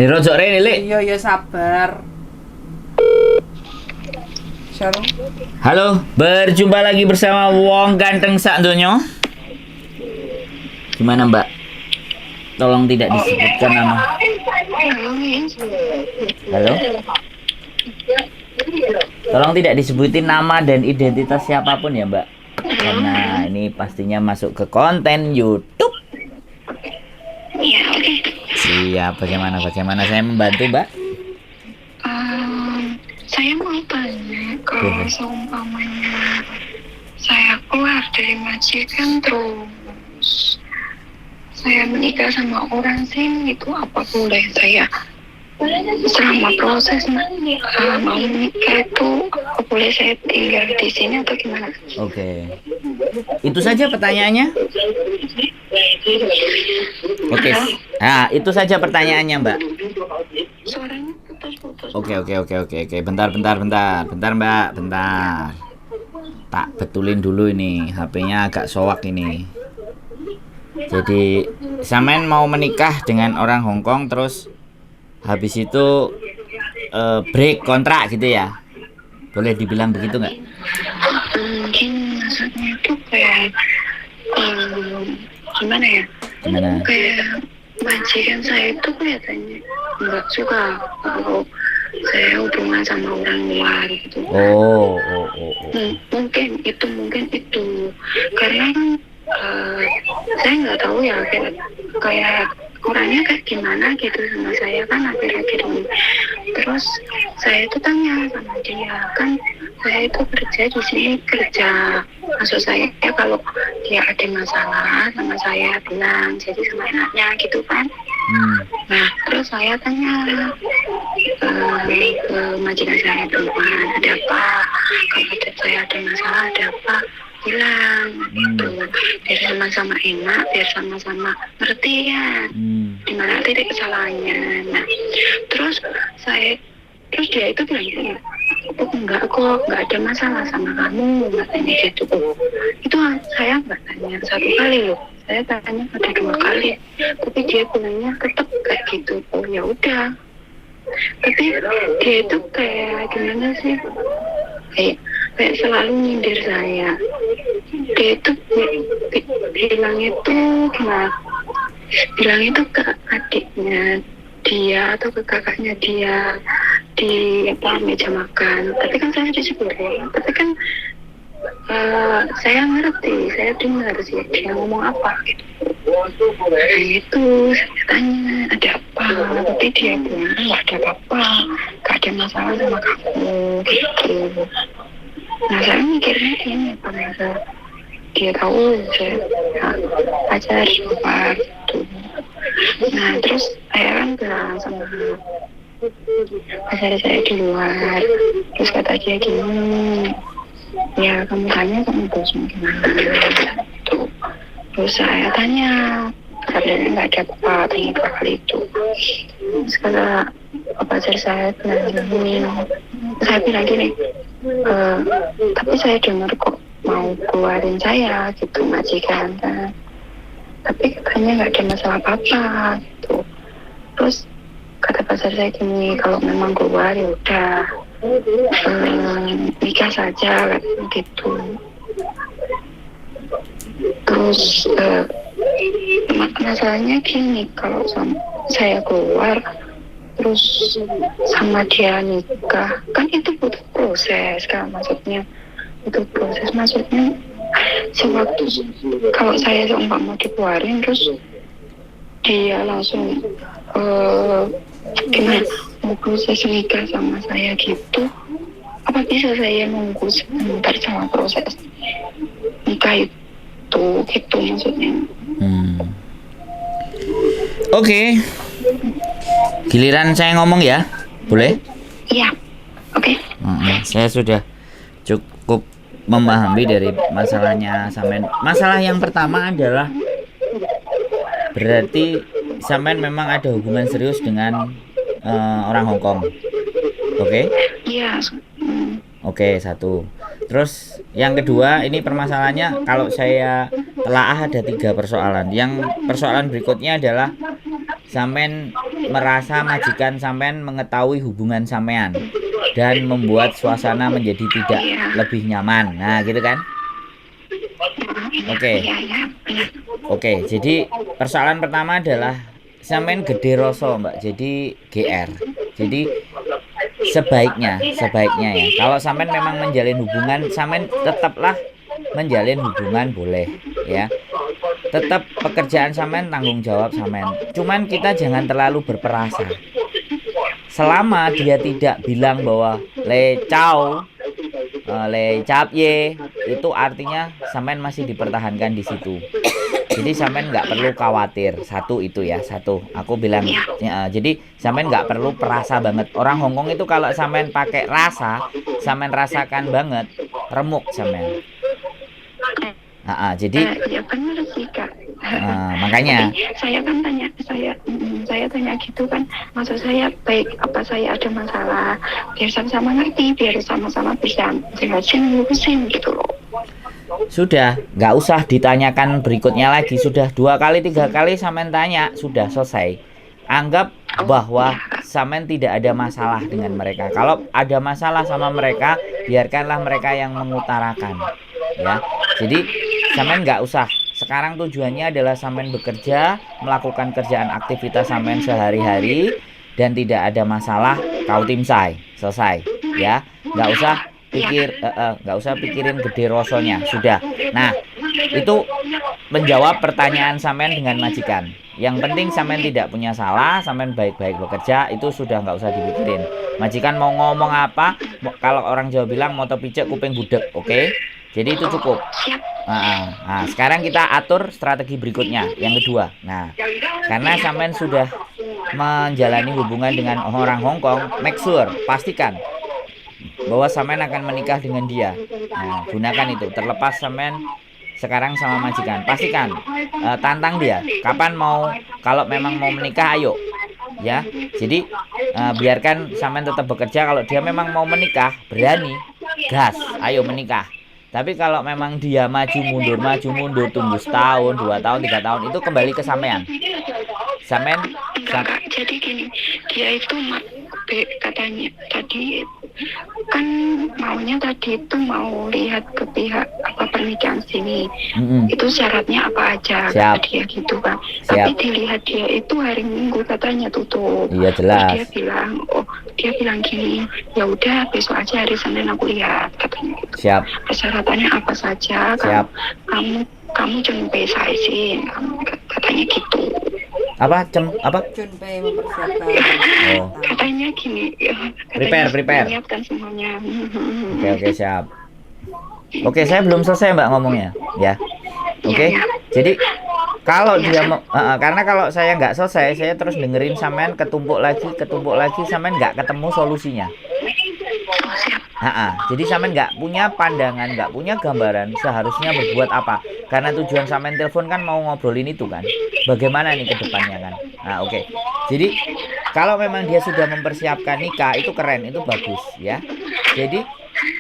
Rojok rene, Lek. Iya ya sabar. Shalom. Halo, berjumpa lagi bersama Wong Ganteng sak donya. Gimana, Mbak? Tolong tidak disebutkan nama. Halo? Tolong tidak disebutin nama dan identitas siapapun ya, Mbak. Karena ini pastinya masuk ke konten YouTube. Iya, oke. Siap, bagaimana saya membantu, Mbak? Saya mau tanya, kalau seumpamanya saya keluar dari majikan terus saya menikah sama orang sini, itu apa boleh saya selama proses mau menikah itu apa boleh saya tinggal di sini atau gimana? Oke. Itu saja pertanyaannya? Oke. Nah, itu saja pertanyaannya, Mbak. Suaranya putus-putus. Oke. Bentar, Mbak. Bentar. Tak betulin dulu ini. HP-nya agak soak ini. Jadi, sampean mau menikah dengan orang Hong Kong terus habis itu break kontrak gitu ya? Boleh dibilang begitu nggak? Mungkin maksudnya itu kayak gimana ya? Gimana? Kayak majikan saya itu kelihatannya nggak suka kalau saya hubungan sama orang luar gitu. Oh. Mungkin itu karena kan saya nggak tahu ya kayak orangnya kayak gimana gitu sama saya kan akhir-akhir ini. Terus saya itu tanya sama dia, kan saya itu kerja di sini maksud saya ya kalau dia ada masalah sama saya bilang, jadi sama enaknya gitu kan. Nah terus saya tanya ke majikan saya perempuan, ada apa, kalau saya ada masalah ada apa, bilang gitu, biar sama-sama enak, biar sama-sama ngerti kan di mana titik kesalahannya. Nah terus dia itu bilang gini, oh enggak kok, enggak ada masalah sama kamu, katanya gitu. Itu saya enggak tanya satu kali loh, saya tanya ada 2 kali, tapi dia bilangnya tetap kayak gitu. Oh ya udah, tapi dia itu kayak gimana sih, kayak selalu nyindir saya. Dia itu bilang itu ke adiknya dia atau ke kakaknya dia di meja makan. Tapi kan saya disuruh, tapi kan saya ngerti, saya dengar sih dia ngomong apa gitu. Nah itu saya tanya ada apa, tapi dia bilang nggak ada apa-apa, nggak ada masalah sama kamu gitu. Nah saya mikirnya ini apa, dia tahu saya pacar luar gitu. Nah terus saya kan bilang sama pacar saya di luar, terus kata dia gini, ya kamu tanya sama bosmu gimana gitu. Terus saya tanya, katanya nggak ada apa-apa, tanya 2 kali itu. Terus kata pacar saya bilang gini, tapi saya dengar kok mau keluarin saya gitu majikan kan, tapi katanya nggak ada masalah apa-apa gitu. Terus kata pacar saya gini, kalau memang keluar ya udah nikah saja gitu. Terus masalahnya gini, kalau saya keluar terus sama dia nikah kan itu butuh proses kan, maksudnya itu proses, maksudnya sewaktu kalau saya seumpama dikeluarin terus dia langsung gimana mau proses nikah sama saya gitu, apa bisa saya nunggu sebentar sama proses nikah itu gitu maksudnya. Oke. Giliran saya ngomong ya, boleh? Iya, oke. Saya sudah cukup memahami dari masalahnya sampean. Masalah yang pertama adalah berarti sampean memang ada hubungan serius dengan orang Hong Kong. Oke? Iya. Oke, 1. Terus yang kedua, ini permasalahannya kalau saya telaah ada 3 persoalan. Yang persoalan berikutnya adalah sampean merasa majikan sampean mengetahui hubungan sampean dan membuat suasana menjadi tidak lebih nyaman. Nah, gitu kan? Oke. Iya, iya, benar. Oke, jadi persoalan pertama adalah sampean gede rasa, Mbak. Jadi GR. Jadi sebaiknya ya. Kalau sampean memang menjalin hubungan, sampean tetaplah menjalin hubungan boleh, ya. Tetap pekerjaan sampean, tanggung jawab sampean. Cuman kita jangan terlalu berperasa. Selama dia tidak bilang bahwa le ciao, le cap ye, itu artinya sampean masih dipertahankan di situ. Jadi sampean nggak perlu khawatir. Satu itu ya, satu. Aku bilang, ya, jadi sampean nggak perlu perasa banget. Orang Hongkong itu kalau sampean pakai rasa, sampean rasakan banget, remuk sampean. Jadi ya benar sih Kak. makanya Saya kan tanya, saya tanya gitu kan, maksud saya baik apa saya ada masalah, biar sama-sama ngerti, biar sama-sama bisa jelasin, lurusin gitu loh. sudah, nggak usah ditanyakan berikutnya lagi. Sudah 2 kali 3 kali sampean tanya, sudah selesai. Anggap bahwa sampean tidak ada masalah dengan mereka. Kalau ada masalah sama mereka, biarkanlah mereka yang mengutarakan, ya. Jadi sampean nggak usah. Sekarang tujuannya adalah sampean bekerja, melakukan kerjaan aktivitas sampean sehari-hari, dan tidak ada masalah, kau timsai, selesai, ya. Nggak usah pikirin gede rosonya, sudah. Nah, itu menjawab pertanyaan sampean dengan majikan. Yang penting sampean tidak punya salah, sampean baik-baik bekerja, itu sudah nggak usah dipikirin. Majikan mau ngomong apa, kalau orang Jawa bilang moto pijak kuping budek, oke? Jadi itu cukup. Nah, sekarang kita atur strategi berikutnya, yang kedua. Nah, karena sampean sudah menjalani hubungan dengan orang Hongkong, make sure, pastikan bahwa sampean akan menikah dengan dia. Nah, gunakan itu. Terlepas sampean sekarang sama majikan, pastikan tantang dia. Kapan mau, kalau memang mau menikah, ayo, ya. Jadi biarkan sampean tetap bekerja. Kalau dia memang mau menikah, berani, gas, ayo menikah. Tapi kalau memang dia maju mundur, tunggu setahun, 2 tahun, 3 tahun, itu kembali ke sampean. Jadi gini, dia itu katanya tadi kan maunya tadi itu mau lihat ke pihak apa pernikahan sini. Itu syaratnya apa aja, kata dia gitu kan. Tapi dilihat dia itu hari Minggu katanya tutup. Iya, jelas. Dia bilang gini, ya udah besok aja hari Senin aku lihat, katanya gitu. Siap. Persyaratannya apa saja? Siap. Kamu junpei saisin, katanya gitu. Apa? Junpei mempersiapkan. Oh. Katanya gini, Prepare. menyiapkan semuanya. Oke, siap. Oke, saya belum selesai Mbak ngomongnya, ya. Oke. Ya. Jadi kalau dia karena kalau saya nggak selesai, saya terus dengerin sampean ketumpuk lagi, sampean nggak ketemu solusinya. Jadi sampean nggak punya pandangan, nggak punya gambaran seharusnya berbuat apa. Karena tujuan sampean telepon kan mau ngobrolin itu kan. Bagaimana nih ke depannya kan. Nah, oke. Jadi kalau memang dia sudah mempersiapkan nikah, itu keren, itu bagus, ya. Jadi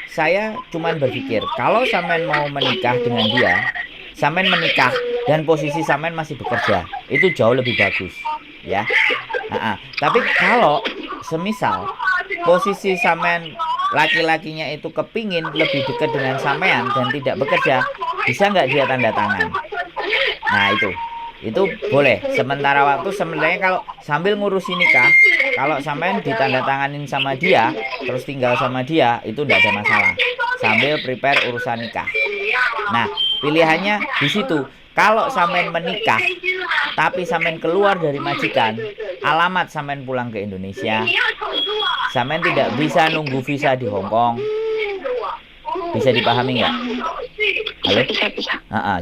saya cuman berpikir, kalau sampean mau menikah dengan dia, sampean menikah dan posisi sampean masih bekerja, itu jauh lebih bagus, ya. Tapi kalau semisal posisi sampean laki-lakinya itu kepingin lebih dekat dengan sampean dan tidak bekerja, bisa nggak dia tanda tangan? Nah, itu boleh. Sementara waktu sebenarnya kalau sambil ngurusin nikah, kalau sampean ditandatanganin sama dia, terus tinggal sama dia, itu nggak ada masalah. Sambil prepare urusan nikah. Nah, pilihannya di situ. Kalau sampean menikah, tapi sampean keluar dari majikan, alamat sampean pulang ke Indonesia, sampean tidak bisa nunggu visa di Hongkong. Bisa dipahami nggak? Halo? Bisa.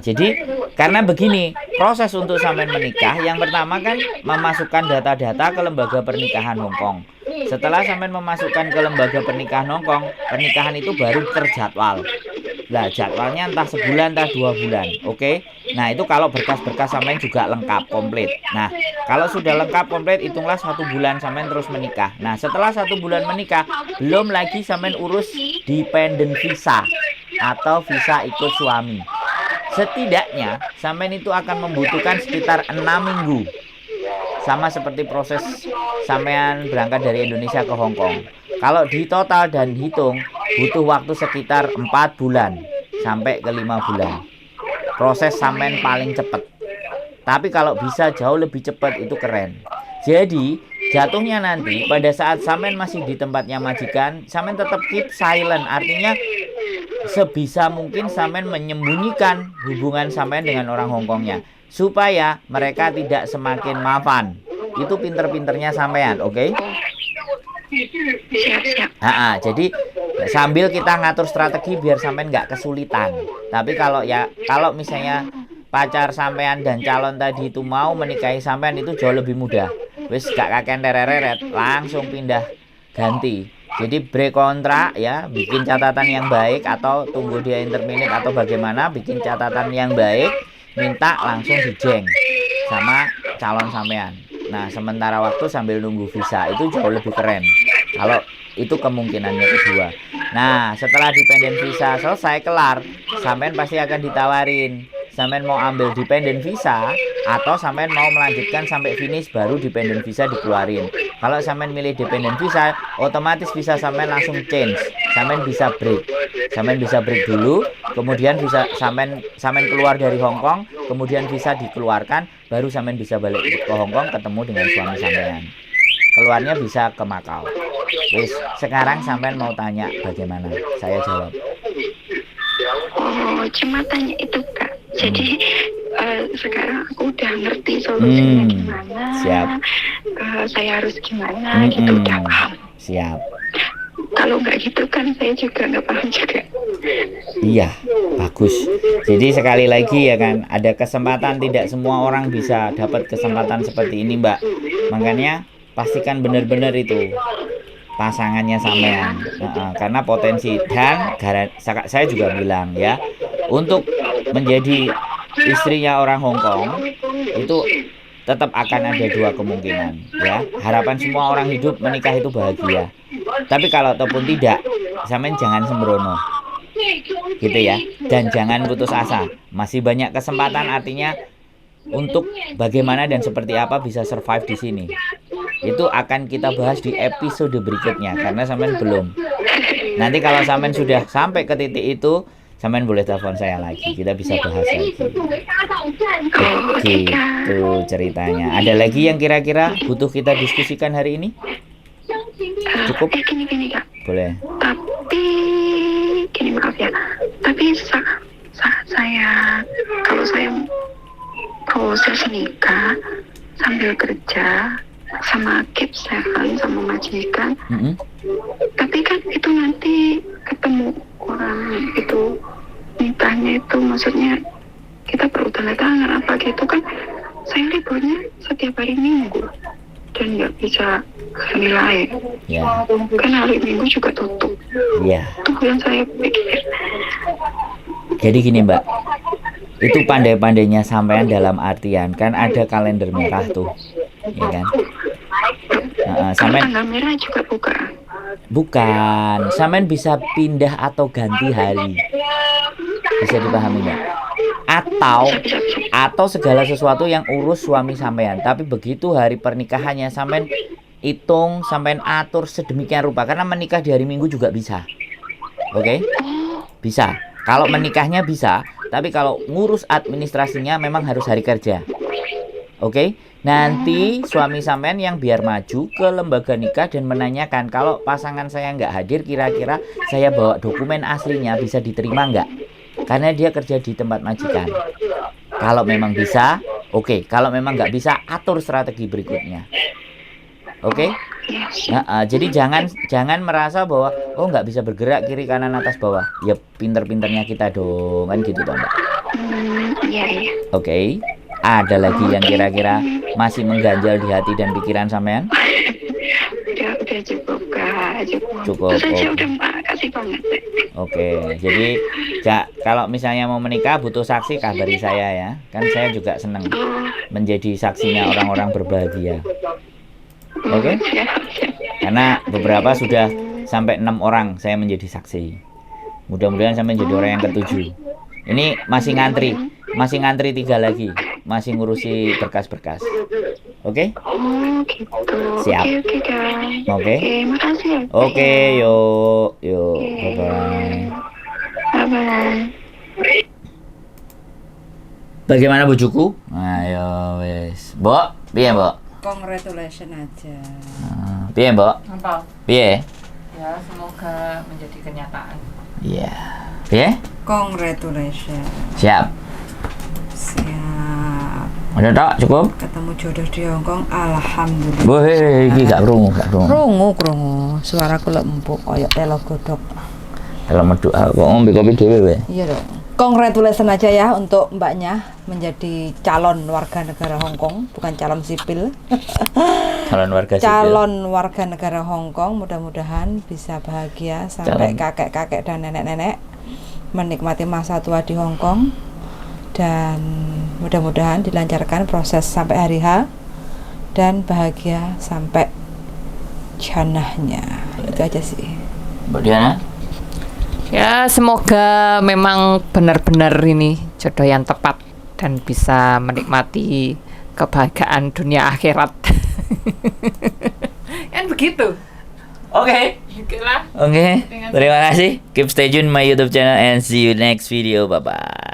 Jadi karena begini, proses untuk sampean menikah, yang pertama kan memasukkan data-data ke lembaga pernikahan Hongkong. Setelah sampean memasukkan ke lembaga pernikahan Hongkong, pernikahan itu baru terjadwal. Lah, jadwalnya entah sebulan, entah 2 bulan. Oke. Nah, itu kalau berkas-berkas sampean juga lengkap, komplit. Nah, kalau sudah lengkap, komplit, hitunglah 1 bulan sampean terus menikah. Nah, setelah 1 bulan menikah, belum lagi sampean urus dependent visa atau visa ikut suami. Setidaknya sampean itu akan membutuhkan sekitar 6 minggu sama seperti proses sampean berangkat dari Indonesia ke Hong Kong. Kalau di total dan hitung butuh waktu sekitar 4 bulan sampai ke 5 bulan. Proses sampean paling cepat. Tapi kalau bisa jauh lebih cepat itu keren. Jadi jatuhnya nanti pada saat sampean masih di tempatnya majikan, sampean tetap keep silent. Artinya sebisa mungkin sampean menyembunyikan hubungan sampean dengan orang Hongkongnya supaya mereka tidak semakin mapan. Itu pinter-pinternya sampean, oke? Siap. Jadi sambil kita ngatur strategi biar sampean nggak kesulitan. Tapi kalau misalnya pacar sampean dan calon tadi itu mau menikahi sampean itu jauh lebih mudah. Wis gak kakean tereret, langsung pindah ganti. Jadi break kontrak ya, bikin catatan yang baik atau tunggu dia interminate atau bagaimana, bikin catatan yang baik, minta langsung dijeng sama calon sampean. Nah, sementara waktu sambil nunggu visa itu jauh lebih keren. Kalau itu kemungkinannya kedua. Nah, setelah dependent visa selesai kelar, sampean pasti akan ditawarin. Sampean mau ambil dependent visa atau sampean mau melanjutkan sampai finish baru dependent visa dikeluarin. Kalau sampean milih dependent visa, otomatis visa sampean langsung change. Sampean bisa break. Sampean bisa break dulu, kemudian bisa sampean keluar dari Hong Kong, kemudian visa dikeluarkan, baru sampean bisa balik ke Hong Kong ketemu dengan suami sampean. Keluarnya bisa ke Makau. Wis, sekarang sampean mau tanya bagaimana? Saya jawab. Oh, cuma tanya itu Kak. Jadi sekarang aku udah ngerti solusinya gimana. Siap. Saya harus gimana gitu udah paham. Siap. Kalau nggak gitu kan saya juga nggak paham juga. Iya, bagus. Jadi sekali lagi ya kan, ada kesempatan, tidak semua orang bisa dapat kesempatan seperti ini, Mbak. Makanya pastikan benar-benar itu pasangannya sampean. Karena potensi dan saya juga bilang ya, untuk menjadi istrinya orang Hong Kong itu tetap akan ada dua kemungkinan ya. Harapan semua orang hidup menikah itu bahagia. Tapi kalau ataupun tidak, sampean jangan sembrono. Gitu ya. Dan jangan putus asa. Masih banyak kesempatan, artinya untuk bagaimana dan seperti apa bisa survive di sini. Itu akan kita bahas di episode berikutnya karena sampean belum. Nanti kalau sampean sudah sampai ke titik itu, sampean boleh telepon saya lagi. Kita bisa bahas lagi. Begitu ceritanya. Ada lagi yang kira-kira butuh kita diskusikan hari ini? Cukup? Gini Kak. Boleh. Tapi gini, maaf ya. Tapi saat saya proses nikah sambil kerja sama keep seven sama majikan, tapi kan itu nanti ketemu orang itu nikahnya itu, maksudnya kita perlu tanda tangan apa gitu kan. Saya liburnya setiap hari Minggu dan nggak bisa hari lain Ya. kan, hari Minggu juga tutup. Ya. Itu yang saya pikir. Jadi gini Mbak, itu pandai-pandainya sampean dalam artian kan ada kalender merah tuh, ya kan? Sampean tanggal merah juga bukan, sampean bisa pindah atau ganti hari, bisa dipahami nggak? Atau segala sesuatu yang urus suami sampean, tapi begitu hari pernikahannya sampean hitung, sampean atur sedemikian rupa, karena menikah di hari Minggu juga bisa, oke? Bisa. Kalau menikahnya bisa, tapi kalau ngurus administrasinya memang harus hari kerja. Oke? Nanti suami sampean yang biar maju ke lembaga nikah dan menanyakan, kalau pasangan saya nggak hadir, kira-kira saya bawa dokumen aslinya bisa diterima nggak? Karena dia kerja di tempat majikan. Kalau memang bisa, oke. Kalau memang nggak bisa, atur strategi berikutnya. Oke? Jadi jangan merasa bahwa nggak bisa bergerak kiri kanan atas bawah. Ya pinter-pinternya kita dong, kan gitu toh Mbak. Iya. Oke. Ada lagi yang kira-kira masih mengganjal di hati dan pikiran sampean? Udah cukup Kak, Cukup. Itu saja udah makasih banget. Oke. Jadi kalau misalnya mau menikah butuh saksi, kabari saya ya. Kan saya juga senang menjadi saksinya orang-orang berbahagia. Oke? Karena beberapa sudah sampai 6 orang saya menjadi saksi. Mudah-mudahan saya menjadi orang yang ke-7. Ini masih ngantri 3 lagi. masih ngurusi berkas-berkas. Oke? Oh gitu. Siap. Oke guys. Oke. Makasih ya. Oke, yuk, bye bye. Bye bye. Bagaimana bujuku? Ayo wes. Mbok, piye, Mbok? Congratulations aja. Piye, Mbok? Apa? Piye? Ya, semoga menjadi kenyataan. Iya. Piye? Congratulations. Siap. Siap. Udah tok, cukup? Ketemu jodoh di Hongkong, alhamdulillah. Boh, iki gak krungu. Krungu. Suaraku lek empuk koyo telo godhog. Kalau meduk kok ngombe kopi dhewe wae. Iya dong. Congratulations aja ya untuk mbaknya menjadi calon warga negara Hongkong, bukan calon sipil. Calon warga sipil. Calon warga negara Hongkong, mudah-mudahan bisa bahagia sampai kakek-kakek dan nenek-nenek menikmati masa tua di Hongkong, dan mudah-mudahan dilancarkan proses sampai hari H dan bahagia sampai jannahnya. Itu aja sih. Mbak Diana? Ya, semoga memang benar-benar ini jodoh yang tepat dan bisa menikmati kebahagiaan dunia akhirat. Kan begitu. Oke. Oke lah. Oke. Terima kasih. Keep stay tune my YouTube channel and see you next video. Bye bye.